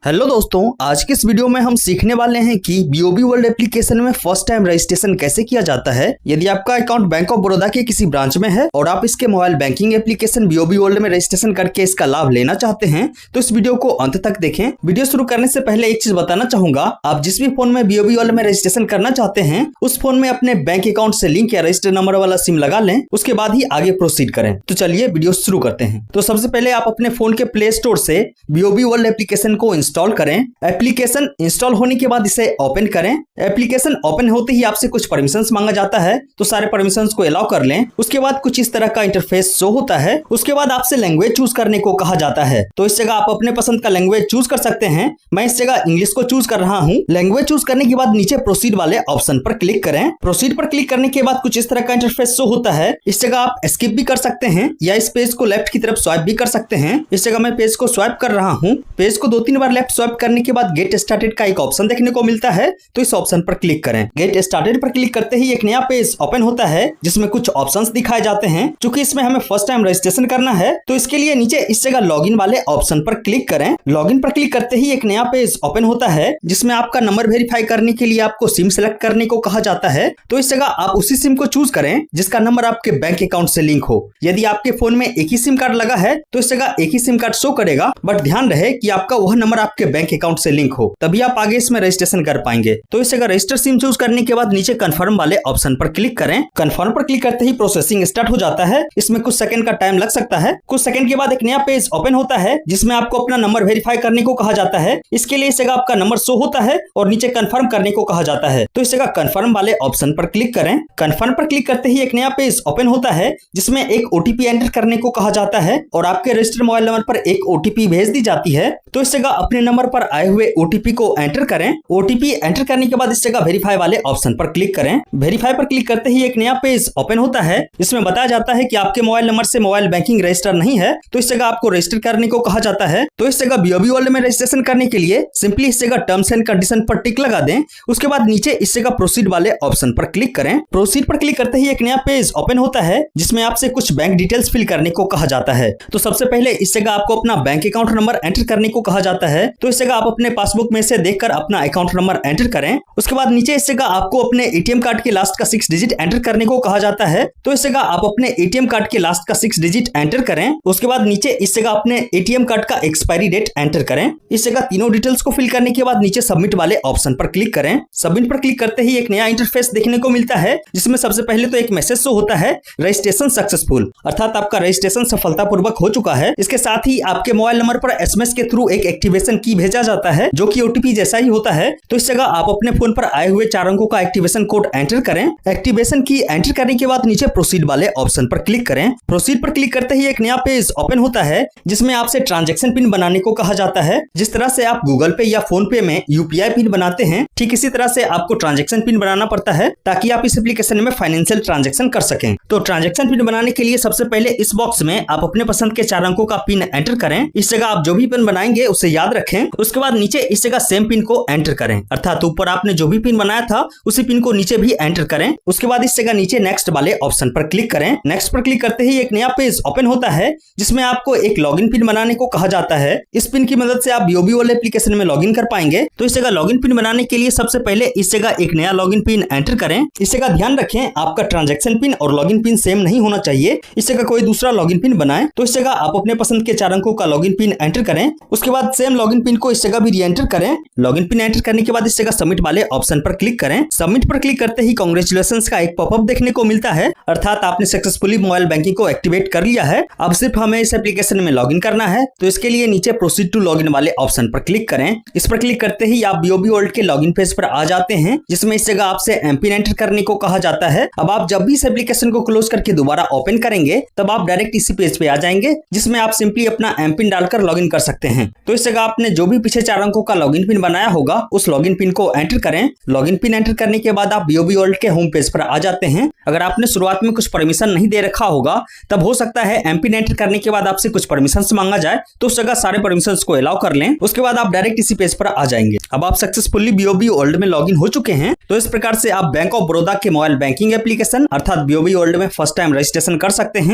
Hello दोस्तों, आज के इस वीडियो में हम सीखने वाले हैं कि बीओबी वर्ल्ड एप्लीकेशन में फर्स्ट टाइम रजिस्ट्रेशन कैसे किया जाता है। यदि आपका अकाउंट बैंक ऑफ बड़ौदा के किसी ब्रांच में है और आप इसके mobile banking application BOB world में रजिस्ट्रेशन करके इसका लाभ लेना चाहते हैं तो इस वीडियो को अंत तक देखें। वीडियो शुरू करने से पहले एक चीज बताना चाहूंगा, आप जिस भी फोन में बीओबी वर्ल्ड में रजिस्ट्रेशन करना चाहते हैं उस फोन में अपने बैंक अकाउंट से लिंक या रजिस्टर नंबर वाला सिम लगा लें, उसके बाद ही आगे प्रोसीड करें। तो चलिए वीडियो शुरू करते हैं। तो सबसे पहले आप अपने फोन के प्ले स्टोर से बीओबी वर्ल्ड एप्लीकेशन को इंस्टॉल करें। एप्लीकेशन इंस्टॉल होने के बाद इसे ओपन करें। एप्लीकेशन ओपन होते ही आपसे कुछ परमिशंस मांगा जाता है, तो सारे परमिशंस को अलाउ कर लें। उसके बाद कुछ इस तरह का इंटरफेस शो होता है। उसके बाद आपसे लैंग्वेज चूज करने को कहा जाता है, तो इस जगह आप अपने पसंद का लैंग्वेज चूज कर सकते हैं। मैं इस जगह इंग्लिश को चूज कर रहा हूँ। लैंग्वेज चूज करने के बाद नीचे प्रोसीड वाले ऑप्शन पर क्लिक करें। प्रोसीड पर क्लिक करने के बाद कुछ इस तरह का इंटरफेस शो होता है। इस जगह आप स्किप भी कर सकते हैं या इस पेज को लेफ्ट की तरफ स्वाइप भी कर सकते हैं। इस जगह मैं पेज को स्वाइप कर रहा हूँ। पेज को 2-3 बार लेफ्ट स्वाइप करने के बाद गेट स्टार्टेड का एक ऑप्शन देखने को मिलता है, तो इस ऑप्शन पर क्लिक करें। गेट स्टार्टेड पर क्लिक करते ही एक नया पेज ओपन होता है जिसमें कुछ ऑप्शंस दिखाए जाते हैं। चूंकि इसमें हमें फर्स्ट टाइम रजिस्ट्रेशन करना है तो इसके लिए नीचे इस जगह लॉगिन वाले ऑप्शन पर क्लिक करें। लॉगिन पर क्लिक करते ही एक नया पेज ओपन होता है जिसमें आपका नंबर वेरीफाई करने के लिए आपको सिम सेलेक्ट करने को कहा जाता है, तो इस जगह आप उसी सिम को चूज करें जिसका नंबर आपके बैंक अकाउंट से लिंक हो। यदि आपके फोन में एक ही सिम कार्ड लगा है तो इस जगह एक ही सिम कार्ड शो करेगा, बट ध्यान रहे कि आपका वह नंबर आपके बैंक अकाउंट से लिंक हो, तभी आप आगे इसमें रजिस्ट्रेशन कर पाएंगे। तो इस जगह रजिस्टर सिम चूज करने के बाद नीचे कंफर्म वाले ऑप्शन पर क्लिक करें। कंफर्म पर क्लिक करते ही प्रोसेसिंग स्टार्ट हो जाता है। इसमें कुछ सेकंड का टाइम लग सकता है। कुछ सेकंड के बाद एक नया पेज ओपन होता है जिसमें आपको अपना नंबर वेरीफाई करने को कहा जाता है। इसके लिए इस जगह आपका नंबर शो होता है और नीचे कंफर्म करने को कहा जाता है, तो इस जगह कंफर्म वाले ऑप्शन पर क्लिक करें। कंफर्म पर क्लिक करते ही एक नया पेज ओपन होता है जिसमें एक ओटीपी एंटर करने को कहा जाता है और आपके रजिस्टर्ड मोबाइल नंबर पर एक ओटीपी भेज दी जाती है, तो इस जगह अपने नंबर पर आए हुए ओटीपी को एंटर करें। ओटीपी एंटर करने के बाद इस जगह वेरीफाई वाले ऑप्शन पर क्लिक करें। वेरीफाई पर क्लिक करते ही एक नया पेज ओपन होता है जिसमें बताया जाता है कि आपके मोबाइल नंबर से मोबाइल बैंकिंग रजिस्टर नहीं है, तो इस जगह आपको रजिस्टर करने को कहा जाता है। तो इस जगह बीओबी वर्ल्ड में रजिस्ट्रेशन करने के लिए सिंपली इस जगह टर्म्स एंड कंडीशन पर टिक लगा दें। उसके बाद नीचे इस जगह प्रोसीड वाले ऑप्शन पर क्लिक करें। प्रोसीड पर क्लिक करते ही एक नया पेज ओपन होता है जिसमें आपसे कुछ बैंक डिटेल्स फिल करने को कहा जाता है। तो सबसे पहले इस जगह आपको अपना बैंक अकाउंट नंबर एंटर करने को कहा जाता है, तो इस जगह आप अपने पासबुक में से देखकर अपना अकाउंट नंबर एंटर करें। उसके बाद नीचे इस जगह आपको अपने एटीएम कार्ड के लास्ट का 6 डिजिट एंटर करने को कहा जाता है, तो इस जगह आप अपने एटीएम कार्ड के लास्ट का 6 डिजिट एंटर करें। उसके बाद नीचे इस जगह अपने एटीएम कार्ड का एक्सपायरी डेट एंटर करें। इस जगह तीनों डिटेल्स को फिल करने के बाद नीचे सबमिट वाले ऑप्शन पर क्लिक करें। सबमिट पर क्लिक करते ही एक नया इंटरफेस देखने को मिलता है जिसमें सबसे पहले तो एक मैसेज शो होता है, रजिस्ट्रेशन सक्सेसफुल, अर्थात आपका रजिस्ट्रेशन सफलतापूर्वक हो चुका है। इसके साथ ही आपके मोबाइल नंबर पर एसएमएस के थ्रू एक एक्टिवेशन की भेजा जाता है जो कि ओटीपी जैसा ही होता है, तो इस जगह आप अपने फोन पर आए हुए 4 अंकों का एक्टिवेशन कोड एंटर करें। एक्टिवेशन की एंटर करने के बाद नीचे प्रोसीड वाले ऑप्शन पर क्लिक करें। प्रोसीड पर क्लिक करते ही एक नया पेज ओपन होता है जिसमें आपसे ट्रांजैक्शन पिन बनाने को कहा जाता है। जिस तरह से आप गूगल पे या फोन पे में यूपीआई पिन बनाते हैं, ठीक इसी तरह से आपको ट्रांजैक्शन पिन बनाना पड़ता है ताकि आप इस एप्लीकेशन में फाइनेंशियल ट्रांजैक्शन कर सकें। तो ट्रांजैक्शन पिन बनाने के लिए सबसे पहले इस बॉक्स में आप अपने पसंद के 4 अंकों का पिन एंटर करें। इस जगह आप जो भी पिन बनाएंगे उसे याद रखें। उसके बाद नीचे इस जगह सेम पिन को एंटर करें, अर्थात ऊपर आपने जो भी पिन बनाया था उसी पिन को नीचे भी एंटर करें। उसके बाद इस जगह नीचे नेक्स्ट वाले ऑप्शन पर क्लिक करें। नेक्स्ट पर क्लिक करते ही एक नया पेज ओपन होता है जिसमें आपको एक लॉगिन पिन बनाने को कहा जाता है। इस पिन की मदद से आप बीओबी वाले एप्लीकेशन में लॉगिन कर पाएंगे। तो इस जगह लॉगिन पिन बनाने के लिए सबसे पहले इस जगह एक नया लॉगिन पिन एंटर करें। इस जगह ध्यान रखें आपका ट्रांजैक्शन पिन और लॉगिन पिन सेम नहीं होना चाहिए। इस जगह कोई दूसरा लॉगिन पिन बनाएं, तो इस जगह आप अपने पसंद के 4 अंकों का लॉगिन पिन एंटर करें। उसके बाद सेम लॉगिन पिन को इस जगह भी री एंटर करें। लॉगिन पिन एंटर करने के बाद इस जगह सबमिट वाले ऑप्शन पर क्लिक करें। सबमिट पर क्लिक करते ही कांग्रेचुलेशंस का एक पॉपअप देखने को मिलता है, अर्थात आपने सक्सेसफुली मोबाइल बैंकिंग को एक्टिवेट कर लिया है। अब सिर्फ हमें इस एप्लीकेशन में लॉगिन करना है, तो इसके लिए नीचे प्रोसीड टू लॉगिन वाले ऑप्शन पर क्लिक करें। इस पर क्लिक करते ही आप बीओबी वर्ल्ड के लॉगिन पेज पर आ जाते हैं जिसमें इस जगह आपसे एमपिन एंटर करने को कहा जाता है। अब आप जब भी इस एप्लीकेशन को क्लोज करके दोबारा ओपन करेंगे तब आप डायरेक्ट इसी पेज पे आ जाएंगे जिसमें आप सिंपली अपना एमपिन डालकर लॉगिन कर सकते हैं। तो इस जगह आपने जो भी पीछे 4 अंकों का लॉगिन पिन बनाया होगा उस लॉगिन पिन को एंटर करें। लॉगिन पिन एंटर करने के बाद आप बीओबी वर्ल्ड के होम पेज पर आ जाते हैं। अगर आपने शुरुआत में कुछ परमिशन नहीं दे रखा होगा तब हो सकता है एमपिन एंटर करने के बाद आपसे कुछ परमिशंस मांगा जाए, तो उस जगह सारे परमिशंस को अलाउ कर लें। उसके बाद आप डायरेक्ट इसी पेज पर आ जाएंगे। अब आप सक्सेसफुली बीओबी वर्ल्ड में लॉगिन हो चुके हैं। तो इस प्रकार से आप बैंक ऑफ बड़ौदा के मोबाइल बैंकिंग एप्लीकेशन अर्थात बीओबी वर्ल्ड में फर्स्ट टाइम रजिस्ट्रेशन कर सकते हैं।